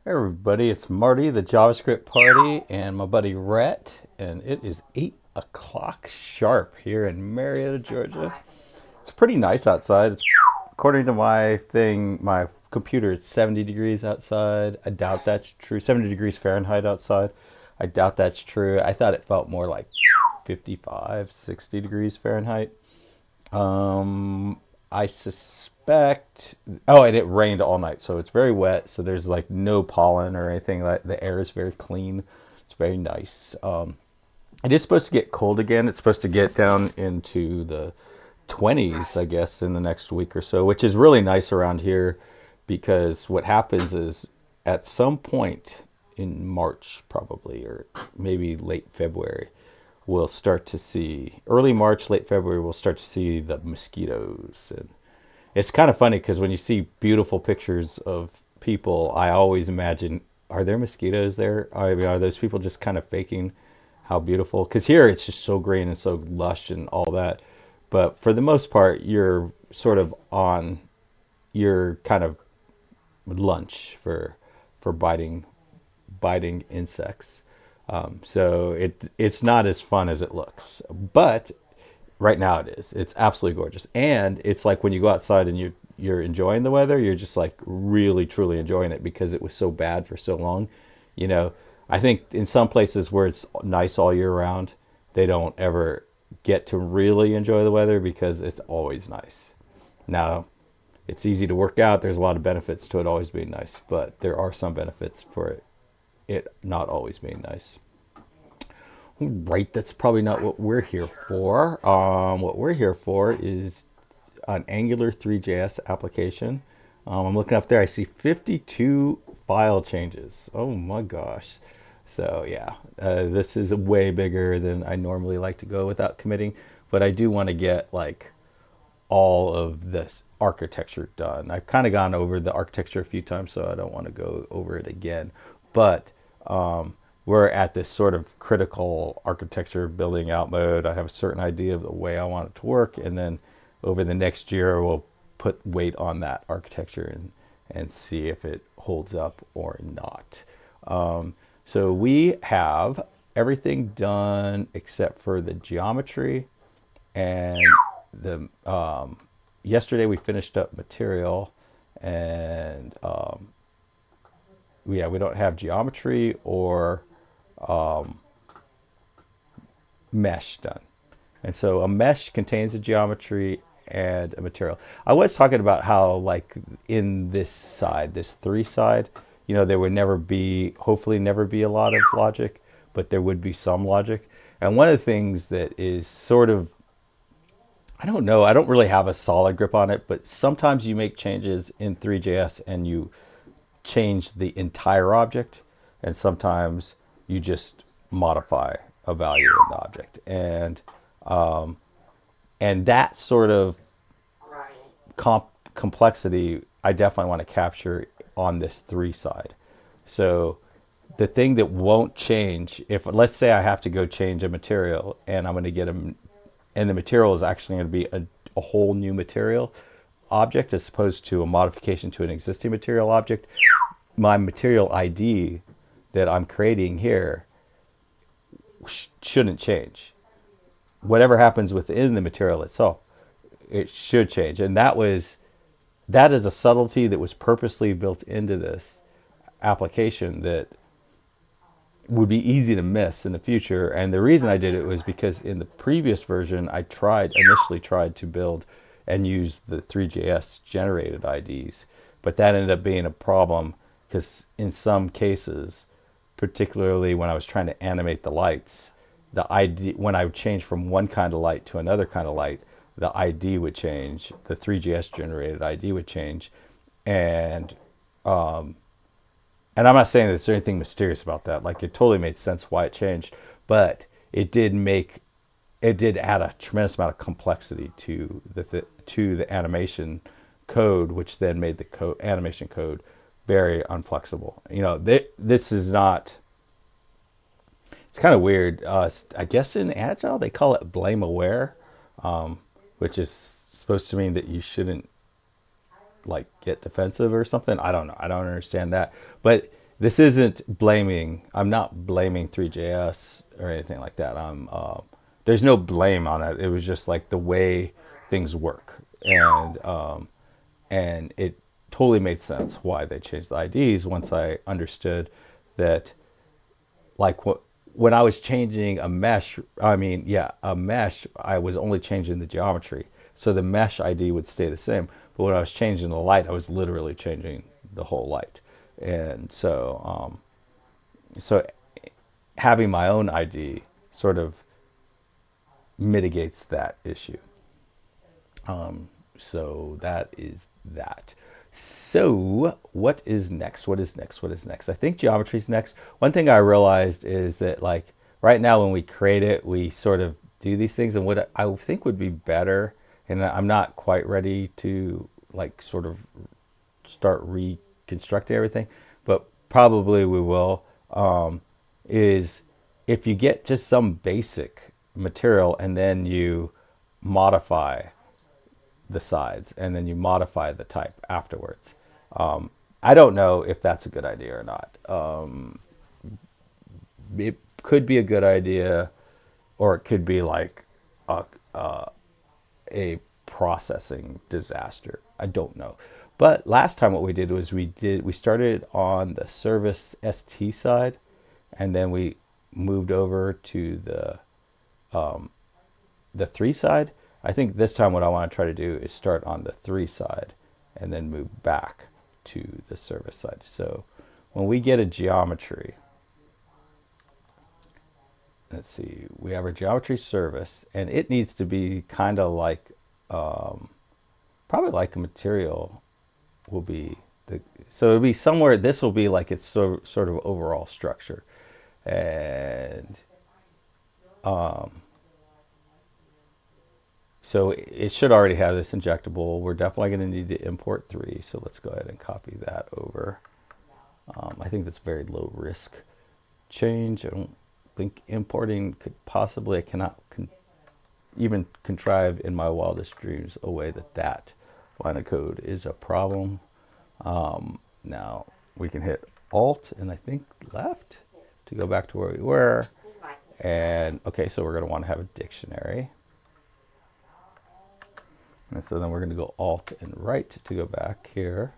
Hey everybody, it's Marty, the JavaScript party, and my buddy Rhett, and it is 8 o'clock sharp here in Marietta, Georgia. It's pretty nice outside. According to my thing, my computer, it's 70 degrees outside. I doubt that's true. 70 degrees Fahrenheit outside. I doubt that's true. I thought it felt more like 55, 60 degrees Fahrenheit. I suspect. Oh, and it rained all night, so it's very wet. So there's like no pollen or anything. Like the air is very clean. It's very nice. It is supposed to get cold again. It's supposed to get down into the 20s, I guess, in the next week or so, which is really nice around here because what happens is at some point in March, probably, or maybe late February, we'll start to see early March, late February, we'll start to see the mosquitoes. And it's kind of funny because when you see beautiful pictures of people, I always imagine, are there mosquitoes there? I mean, are those people just kind of faking how beautiful? Because here it's just so green and so lush and all that. But for the most part, you're sort of on your kind of lunch for biting insects. So it's not as fun as it looks, but right now it is. It's absolutely gorgeous, and it's like when you go outside and you're enjoying the weather, you're just like really truly enjoying it because it was so bad for so long. You know, I think in some places where it's nice all year round, they don't ever get to really enjoy the weather because it's always nice. Now, it's easy to work out. There's a lot of benefits to it always being nice, but there are some benefits for it not always being nice. Right, that's probably not what we're here for. What we're here for is an Angular 3JS application. I'm looking up there. I see 52 file changes. Oh my gosh. So yeah, this is way bigger than I normally like to go without committing, but I do want to get like all of this architecture done. I've kind of gone over the architecture a few times, so I don't want to go over it again. But we're at this sort of critical architecture building out mode. I have a certain idea of the way I want it to work, and then over the next year, we'll put weight on that architecture and see if it holds up or not. So we have everything done except for the geometry and the yesterday we finished up material and yeah, we don't have geometry or mesh done. And so a mesh contains a geometry and a material. I was talking about how like in this side, this three side, there would never be, hopefully never be a lot of logic, but there would be some logic. And one of the things that is sort of, I don't know, I don't really have a solid grip on it, but sometimes you make changes in Three.js and you change the entire object, and sometimes you just modify a value in the object. And that sort of complexity I definitely want to capture on this three side. So the thing that won't change, if let's say I have to go change a material and I'm going to get a, and the material is actually going to be a whole new material object as opposed to a modification to an existing material object, my material ID that I'm creating here shouldn't change. Whatever happens within the material itself, it should change. And that is a subtlety that was purposely built into this application that would be easy to miss in the future. And the reason I did it was because in the previous version, I initially tried to build and use the Three.js generated IDs, but that ended up being a problem because in some cases, particularly when I was trying to animate the lights, the ID, when I would change from one kind of light to another kind of light, the ID would change, the Three.js generated ID would change. And and I'm not saying that there's anything mysterious about that. Like, it totally made sense why it changed, but it did add a tremendous amount of complexity to the animation code, which then made the animation code very unflexible. This is not. It's kind of weird. I guess in Agile they call it blame aware, which is supposed to mean that you shouldn't like get defensive or something. I don't know. I don't understand that. But this isn't blaming. I'm not blaming 3JS or anything like that. There's no blame on it. It was just like the way things work, and it totally made sense why they changed the IDs once I understood that, like when I was changing a mesh, I mean, yeah, a mesh, I was only changing the geometry. So the mesh ID would stay the same. But when I was changing the light, I was literally changing the whole light. And so having my own ID sort of mitigates that issue. So that is that. So what is next? What is next? What is next? I think geometry's next. One thing I realized is that, like, right now when we create it, we sort of do these things, and what I think would be better, and I'm not quite ready to like sort of start reconstructing everything, but probably we will, is if you get just some basic material and then you modify the sides and then you modify the type afterwards. I don't know if that's a good idea or not. It could be a good idea, or it could be like a, a processing disaster. I don't know. But last time what we did was we started on the service ST side, and then we moved over to the three side. I think this time what I want to try to do is start on the three side and then move back to the service side. So when we get a geometry, let's see, we have our geometry service, and it needs to be kind of like, probably like a material will be the, so it'll be somewhere, this will be like its sort of overall structure. And so it should already have this injectable. We're definitely going to need to import 3. So let's go ahead and copy that over. I think that's very low risk change. I don't think importing could possibly, I cannot even contrive in my wildest dreams a way that that line of code is a problem. Now we can hit Alt and I think left to go back to where we were. And okay, so we're going to want to have a dictionary. And so then we're going to go Alt and right to go back here.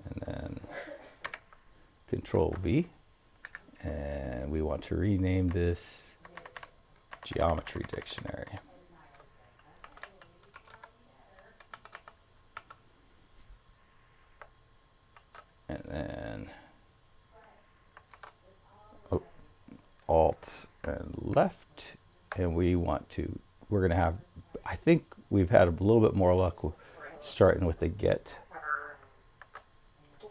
And then Control V. And we want to rename this Geometry Dictionary. And then Alt and left. And we want to, we're going to have, I think we've had a little bit more luck starting with the get.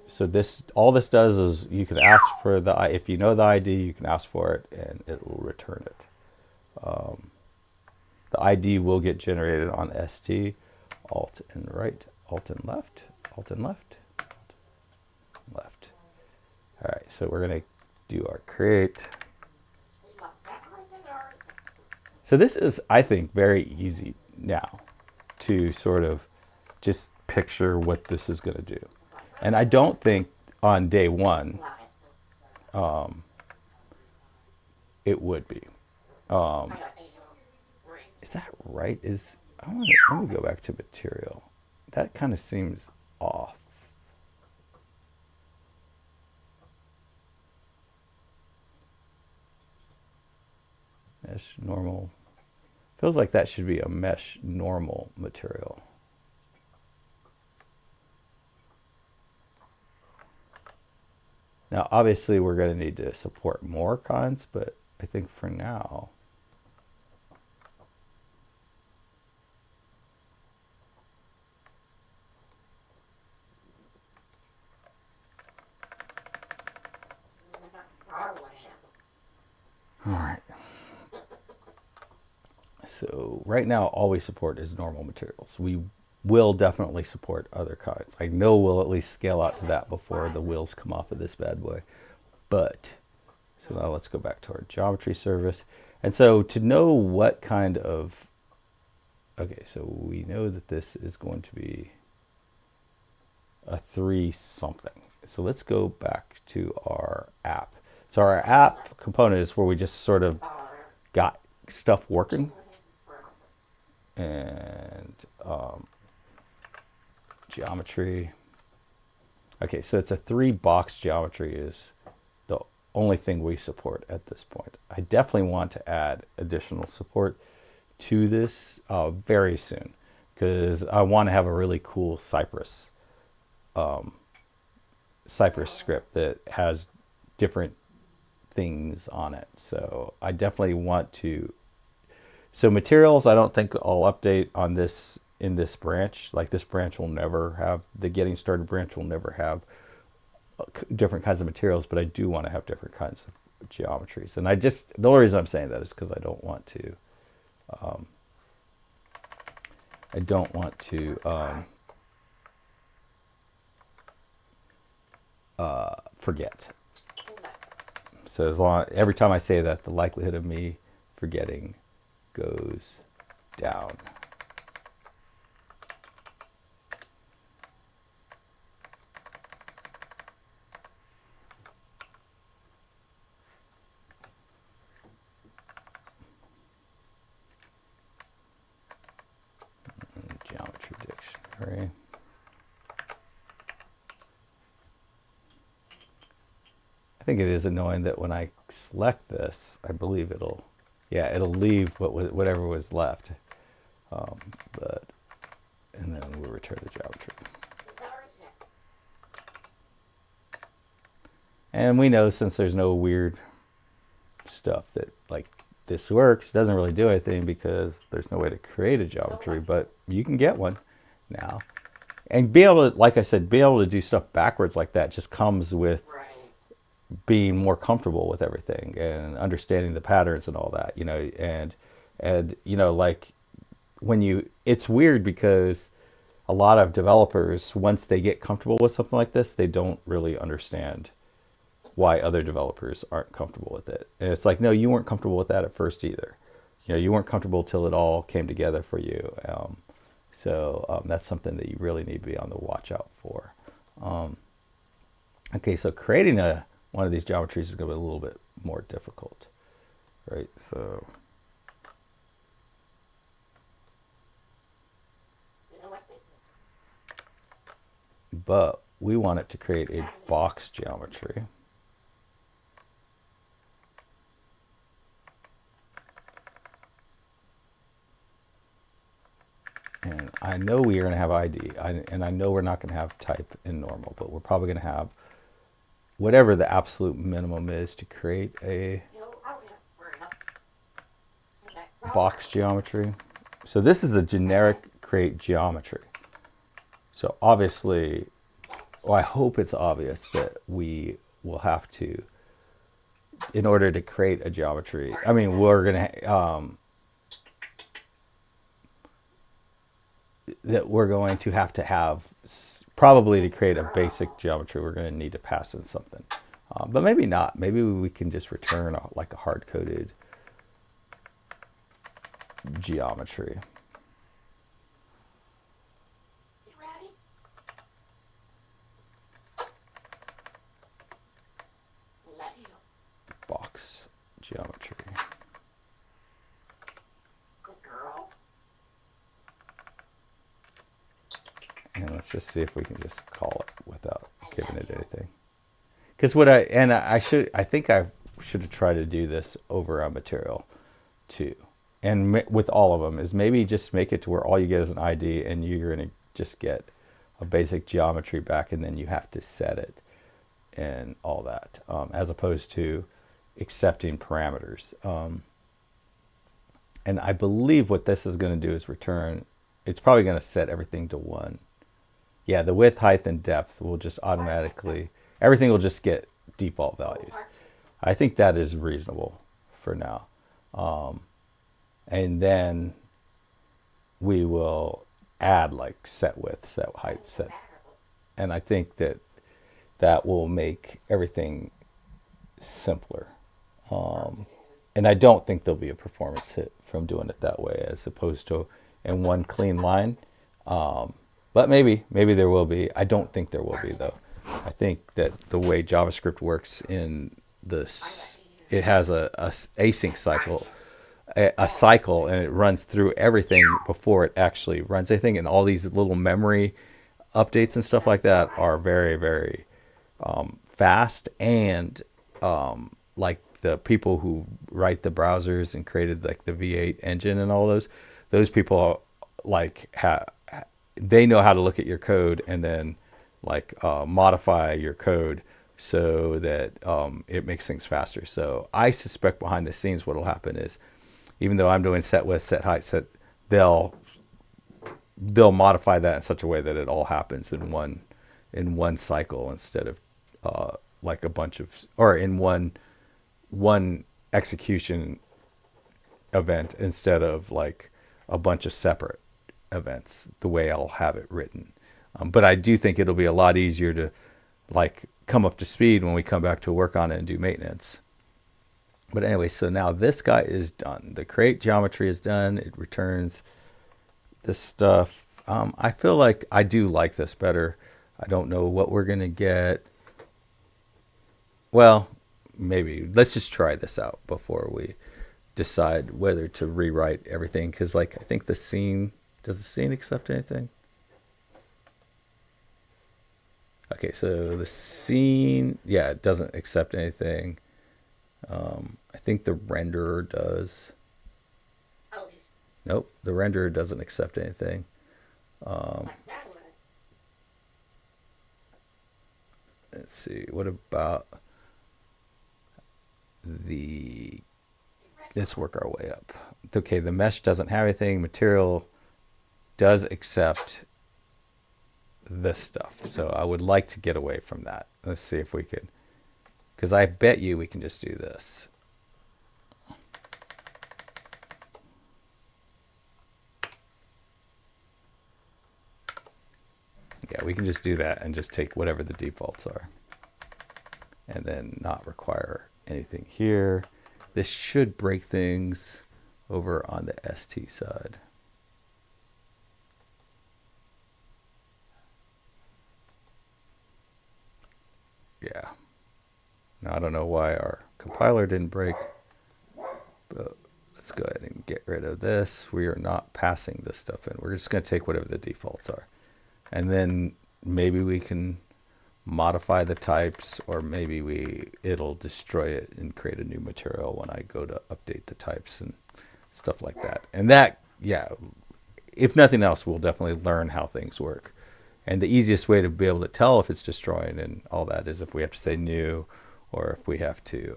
So this, all this does is you can ask for the, if you know the ID, you can ask for it and it will return it. The ID will get generated on ST, Alt and right, Alt and left, Alt and left, left. All right, so we're going to do our create. So this is, I think, very easy now to sort of just picture what this is going to do. And I don't think on day one it would be. Is that right? Let me go back to material. That kind of seems off. Mesh normal. Feels like that should be a mesh normal material. Now, obviously, we're going to need to support more kinds, but I think for now, all right. So right now, all we support is normal materials. We will definitely support other kinds. I know we'll at least scale out to that before the wheels come off of this bad boy. But, so now let's go back to our geometry service. And so to know what kind of, okay, so we know that this is going to be a 3 something. So let's go back to our app. So our app component is where we just sort of got stuff working. And geometry. Okay, so it's a 3-box geometry is the only thing we support at this point. I definitely want to add additional support to this very soon, because I want to have a really cool Cypress script that has different things on it. So I definitely want to. So materials, I don't think I'll update on this in this branch. Like this branch will never have, the getting started branch will never have different kinds of materials, but I do want to have different kinds of geometries. And the only reason I'm saying that is because I don't want to forget. So every time I say that, the likelihood of me forgetting goes down. Geometry dictionary. I think it is annoying that when I select this, I believe it'll leave whatever was left. And then we'll return the geometry. And we know, since there's no weird stuff, that like this works, doesn't really do anything because there's no way to create a geometry, but you can get one now. And be able to, like I said, be able to do stuff backwards like that just comes with being more comfortable with everything and understanding the patterns and all that, and like it's weird because a lot of developers, once they get comfortable with something like this, they don't really understand why other developers aren't comfortable with it. And it's like, no, you weren't comfortable with that at first either. You weren't comfortable till it all came together for you. So that's something that you really need to be on the watch out for. Okay, so creating one of these geometries is going to be a little bit more difficult, right? So but we want it to create a box geometry. And I know we are going to have ID, and I know we're not going to have type in normal, but we're probably going to have whatever the absolute minimum is to create a box geometry. So this is a generic create geometry. So obviously, I hope it's obvious that we will have to, in order to create a geometry, we're going to, that we're going to have, probably to create a basic geometry, we're going to need to pass in something. But maybe not. Maybe we can just return like a hard-coded geometry. Box geometry. And let's just see if we can just call it without giving it anything. Because I think I should have tried to do this over a material too. And with all of them is maybe just make it to where all you get is an ID and you're going to just get a basic geometry back, and then you have to set it and all that, as opposed to accepting parameters. And I believe what this is going to do is return, it's probably going to set everything to 1. Yeah, the width, height, and depth will just automatically, everything will just get default values. I think that is reasonable for now. And then we will add like set width, set height, set. And I think that will make everything simpler. And I don't think there'll be a performance hit from doing it that way, as opposed to in one clean line. But maybe there will be. I don't think there will be, though. I think that the way JavaScript works in this, it has a async cycle, a cycle, and it runs through everything before it actually runs anything. And all these little memory updates and stuff like that are very, very fast. And like the people who write the browsers and created like the V8 engine and all those people like they know how to look at your code and then like modify your code so that it makes things faster. So I suspect behind the scenes what will happen is, even though I'm doing set width, set height, they'll modify that in such a way that it all happens in one cycle instead of like a bunch of, or in one execution event instead of like a bunch of separate events, the way I'll have it written. But I do think it'll be a lot easier to like come up to speed when we come back to work on it and do maintenance. But anyway, so now this guy is done. The create geometry is done. It returns this stuff. I feel like I do like this better. I don't know what we're going to get. Well, maybe. Let's just try this out before we decide whether to rewrite everything. Because like, I think the scene, does the scene accept anything? Okay, so the scene, yeah, it doesn't accept anything. I think the renderer does. Nope, the renderer doesn't accept anything. Let's see, what about the, let's work our way up. Okay, the mesh doesn't have anything. Material does accept this stuff. So I would like to get away from that. Let's see if we could, because I bet you we can just do this. Yeah, we can just do that and just take whatever the defaults are and then not require anything here. This should break things over on the ST side. Yeah. Now I don't know why our compiler didn't break, but let's go ahead and get rid of this. We are not passing this stuff in. We're just going to take whatever the defaults are. And then maybe we can modify the types, or maybe it'll destroy it and create a new material when I go to update the types and stuff like that. And that, yeah, if nothing else, we'll definitely learn how things work. And the easiest way to be able to tell if it's destroying and all that is if we have to say new, or if we have to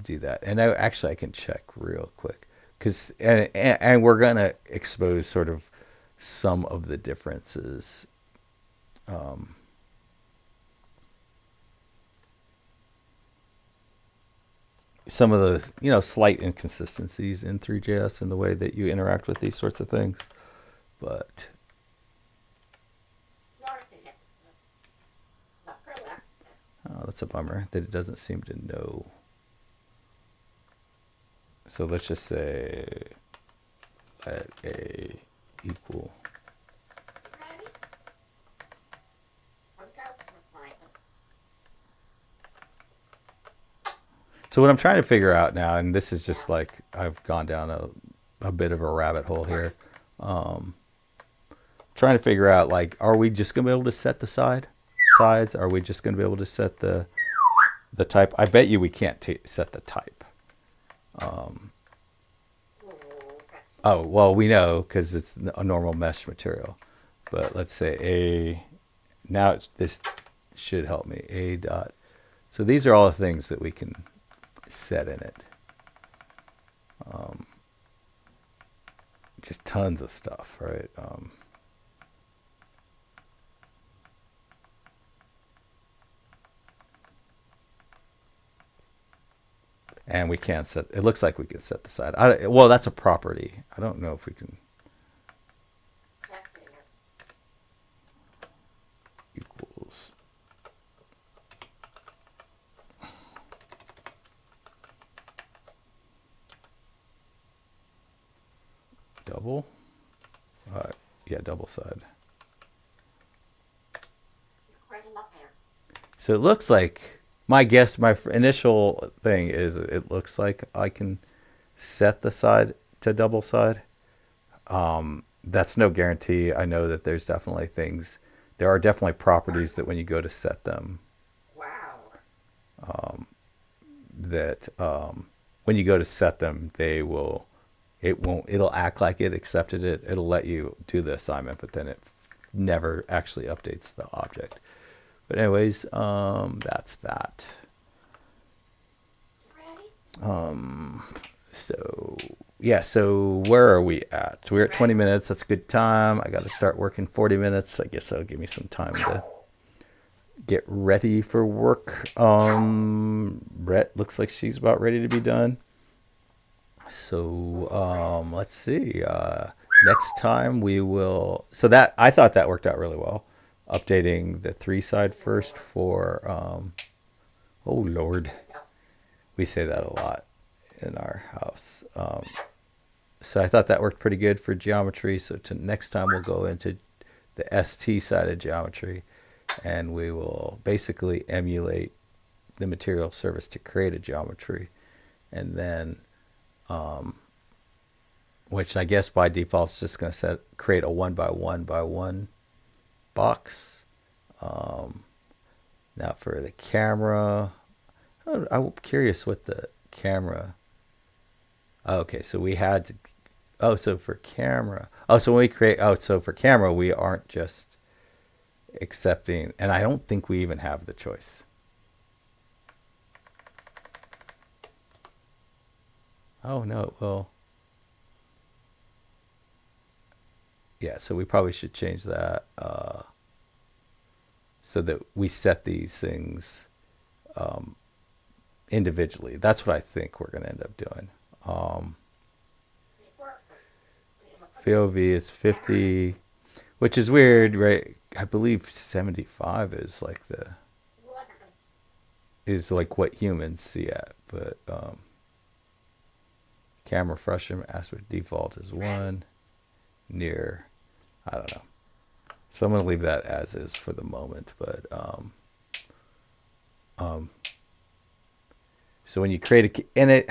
do that. And I can check real quick, because and we're gonna expose sort of some of the differences. Some of the slight inconsistencies in ThreeJS in the way that you interact with these sorts of things, but that's a bummer that it doesn't seem to know. So let's just say let a equal. So what I'm trying to figure out now, and this is just like I've gone down a bit of a rabbit hole here, trying to figure out, like, are we just going to be able to set the sides? Are we just going to be able to set the type? I bet you we can't set the type. Oh, well, we know because it's a normal mesh material. But let's say now this should help me. A dot. So these are all the things that we can set in it. Just tons of stuff, right? And we can't set, it looks like we can set the side. Well, that's a property. I don't know if we can. Equals. Double? Yeah, double side. So it looks like, my guess, my initial thing is it looks like I can set the side to double side. That's no guarantee. I know that there are definitely properties that when you go to set them, that when you go to set them, it'll act like it accepted it. It'll let you do the assignment, but then it never actually updates the object. But anyways, that's that. So yeah, so where are we at? We're at 20 minutes. That's a good time. I got to start working 40 minutes. I guess that'll give me some time to get ready for work. Brett looks like she's about ready to be done. So let's see. Next time we will. So that I thought that worked out really well. Updating the 3 side first for. Oh Lord, we say that a lot in our house. So I thought that worked pretty good for geometry. So next time we'll go into the ST side of geometry, and we will basically emulate the material service to create a geometry, and then which I guess by default is just going to create a 1 by 1 by 1 box. Now for the camera, I'm curious what the camera. Okay, so we had to. Oh, so for camera. Oh, so when we create. Oh, so for camera, we aren't just accepting, and I don't think we even have the choice. Oh no, it will. Yeah, so we probably should change that so that we set these things individually. That's what I think we're going to end up doing. VOV is 50, which is weird, right? I believe 75 is like what humans see at, but camera refresher aspect default is 1. Near, I don't know. So I'm gonna leave that as is for the moment, but so when you create and it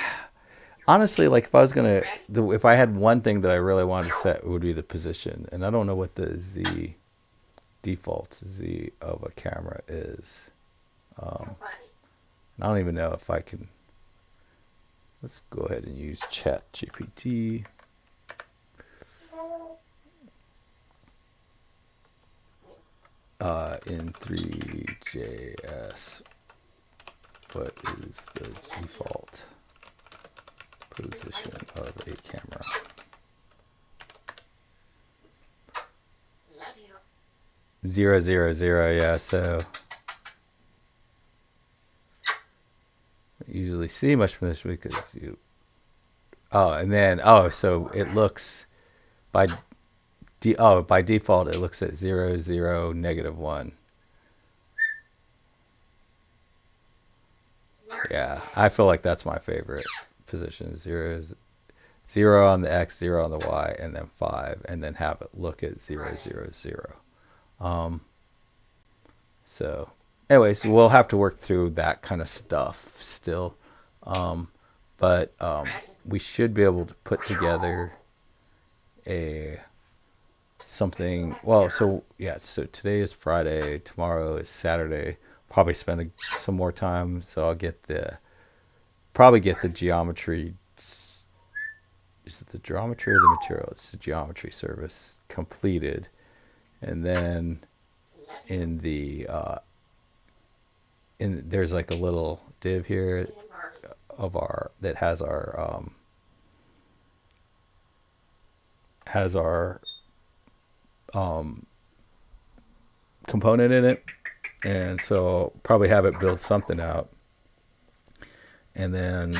honestly, like if I had one thing that I really wanted to set, it would be the position, and I don't know what the default Z of a camera is. I don't even know if I can. Let's go ahead and use Chat GPT. In ThreeJS, what is the default position of a camera? Zero, zero, zero, yeah, so I usually see much from this because you. Oh, and then, so it looks by default, it looks at 0, 0, -1. Yeah, I feel like that's my favorite position. 0 on the X, 0 on the Y, and then 5, and then have it look at 0, 0, 0. So, anyways, we'll have to work through that kind of stuff still. But we should be able to put together something. Well, so yeah, so today is Friday, tomorrow is Saturday. Probably spend some more time, so I'll probably get the geometry. Is it the geometry or the material? It's the geometry service completed, and then there's like a little div here that has our component in it, and so probably have it build something out, and then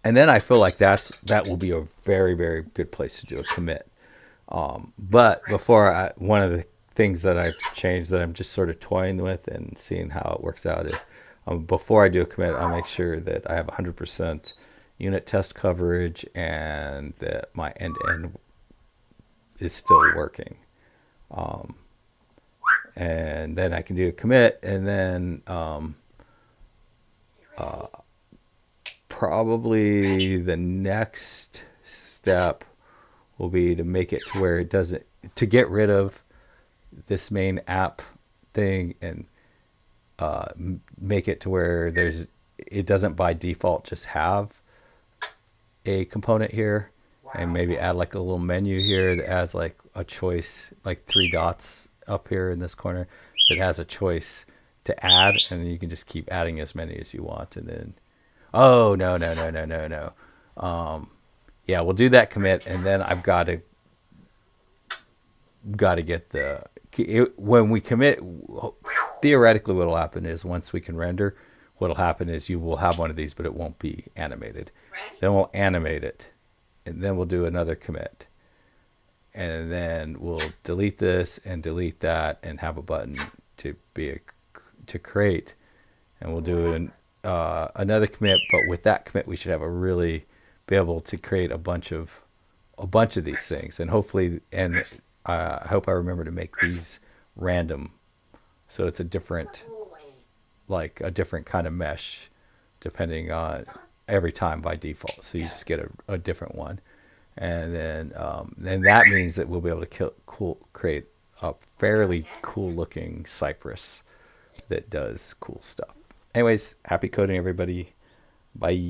I feel like that will be a very, very good place to do a commit. But one of the things that I've changed that I'm just sort of toying with and seeing how it works out is before I do a commit, I'll make sure that I have 100% unit test coverage and that my end-to-end is still working. and then I can do a commit, and then probably the next step will be to make it to where it doesn't, to get rid of this main app thing, and make it to where it doesn't by default just have a component here, and maybe add like a little menu here that has like a choice, like 3 dots up here in this corner that has a choice to add, and then you can just keep adding as many as you want. And then, oh no no no no no no, yeah, we'll do that commit, and then I've got to get when we commit, theoretically what'll happen is once we can render, what'll happen is you will have one of these, but it won't be animated. Then we'll animate it, and then we'll do another commit, and then we'll delete this and delete that and have a button to create, and we'll do another commit. But with that commit, we should have be able to create a bunch of these things, and hopefully, and I hope I remember to make these random, so it's a different kind of mesh depending on every time by default. So you just get a different one, and then that means that we'll be able to create a fairly cool looking Cypress that does cool stuff. Anyways, happy coding, everybody. Bye.